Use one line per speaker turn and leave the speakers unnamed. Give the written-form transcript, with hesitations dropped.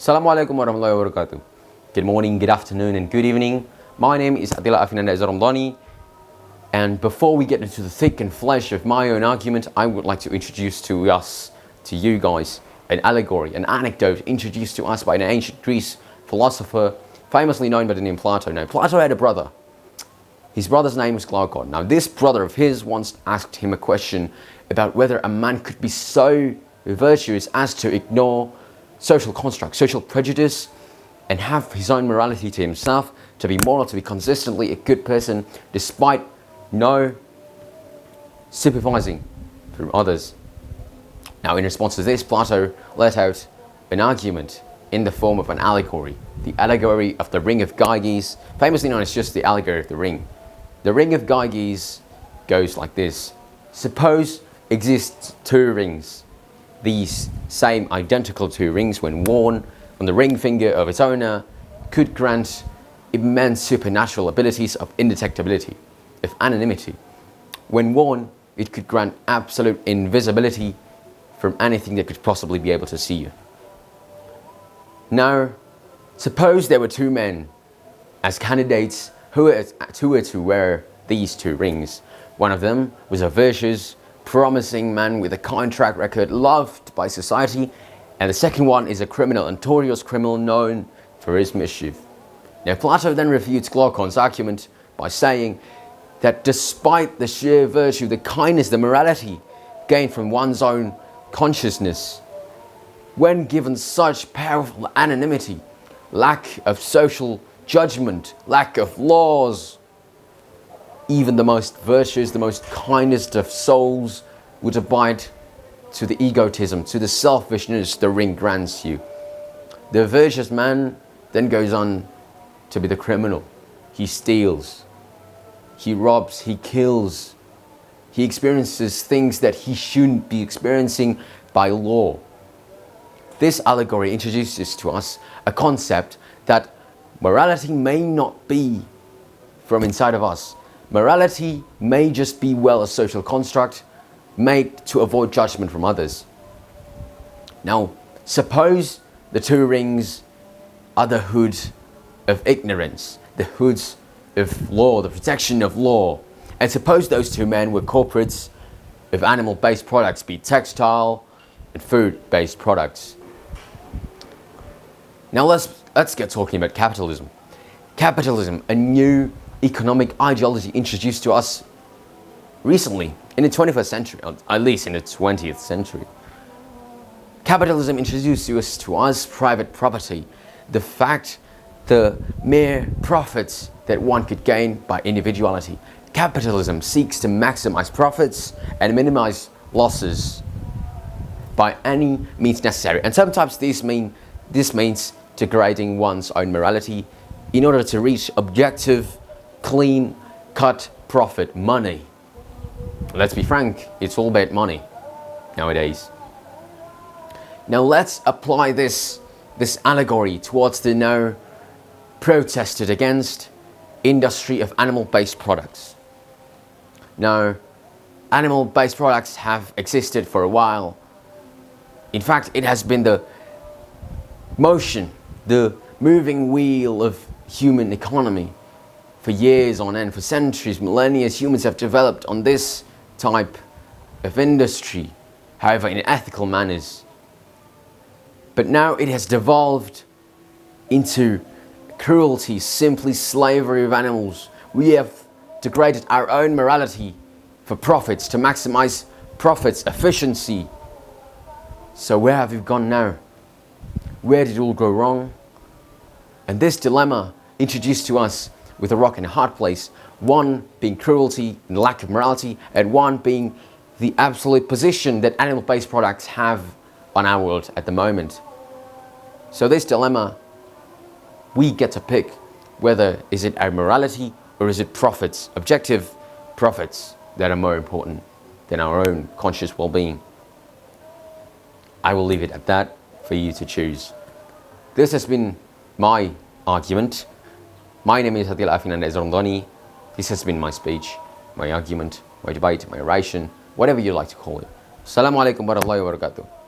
Assalamualaikum warahmatullahi wabarakatuh. Good morning, good afternoon, and good evening. My name is Atilla Afynanda, and before we get into the thick and flesh of my own argument, I would like to introduce to you guys, an allegory, an anecdote introduced to us by an ancient Greece philosopher, famously known by the name Plato. Now, Plato had a brother. His brother's name was Glaucon. Now, this brother of his once asked him a question about whether a man could be so virtuous as to ignore social construct, social prejudice, and have his own morality to himself, to be moral, to be consistently a good person, despite no supervising from others. Now, in response to this, Plato let out an argument in the form of an allegory, the allegory of the ring of Gyges, famously known as just the allegory of the ring. The ring of Gyges goes like this. Suppose exists two rings. These same identical two rings, when worn on the ring finger of its owner, could grant immense supernatural abilities of indetectability, of anonymity. When worn, it could grant absolute invisibility from anything that could possibly be able to see you. Now, suppose there were two men as candidates who were to wear these two rings. One of them was a virtuous, promising man with a kind track record, loved by society, and the second one is a criminal, a notorious criminal known for his mischief. Now, Plato then refutes Glaucon's argument by saying that despite the sheer virtue, the kindness, the morality gained from one's own consciousness, when given such powerful anonymity, lack of social judgment, lack of laws, even the most virtuous, the most kindest of souls would abide to the egotism, to the selfishness the ring grants you. The virtuous man then goes on to be the criminal. He steals, he robs, he kills, he experiences things that he shouldn't be experiencing by law. This allegory introduces to us a concept that morality may not be from inside of us. Morality may just be, a social construct made to avoid judgment from others. Now, suppose the two rings are the hood of ignorance, the hoods of law, the protection of law. And suppose those two men were corporates of animal-based products, be it textile and food-based products. Now let's get talking about capitalism. Capitalism, a new economic ideology introduced to us recently in the 21st century, or at least in the 20th century. Capitalism introduced to us private property, the mere profits that one could gain by individuality. Capitalism seeks to maximize profits and minimize losses by any means necessary. And sometimes this means degrading one's own morality in order to reach objective, clean-cut profit, money. Let's be frank, it's all about money nowadays. Now let's apply this allegory towards the now protested against industry of animal-based products. Now, animal-based products have existed for a while. In fact, it has been the motion, the moving wheel of human economy for years on end, for centuries, millennia. Humans have developed on this type of industry, however, in ethical manners. But now it has devolved into cruelty, simply slavery of animals. We have degraded our own morality for profits, to maximize profits, efficiency. So where have we gone now? Where did it all go wrong? And this dilemma introduced to us with a rock and a hard place, one being cruelty and lack of morality, and one being the absolute position that animal-based products have on our world at the moment. So this dilemma, we get to pick whether is it our morality or is it profits, objective profits, that are more important than our own conscious well-being. I will leave it at that for you to choose. This has been my argument. My name is Atilla Afynanda. This has been my speech, my argument, my debate, my oration, whatever you like to call it. Assalamualaikum warahmatullahi wabarakatuh.